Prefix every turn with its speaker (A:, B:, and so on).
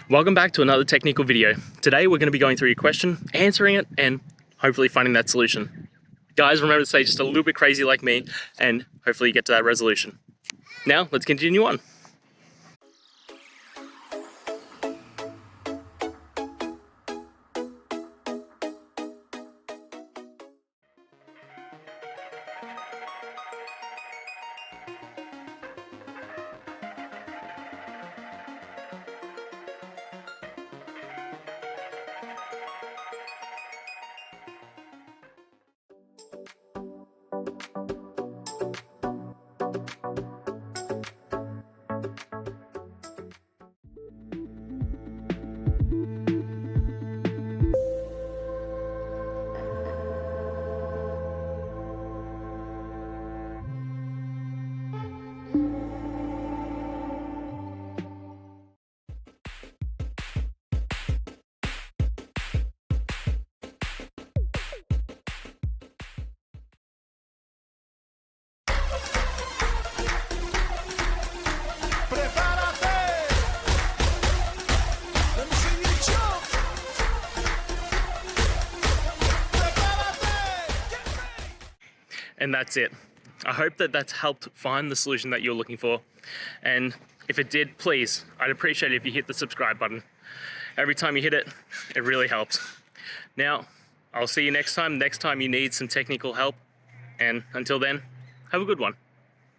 A: Welcome back to another technical video. Today we're going to be going through your question, answering it, and hopefully finding that solution. Guys, remember to stay just a little bit crazy like me, and hopefully you get to that resolution. Now, let's continue on. And that's it. I hope that that's helped find the solution that you're looking for. And if it did, please, I'd appreciate it if you hit the subscribe button. Every time you hit it, it really helps. Now, I'll see you next time you need some technical help. And until then, have a good one.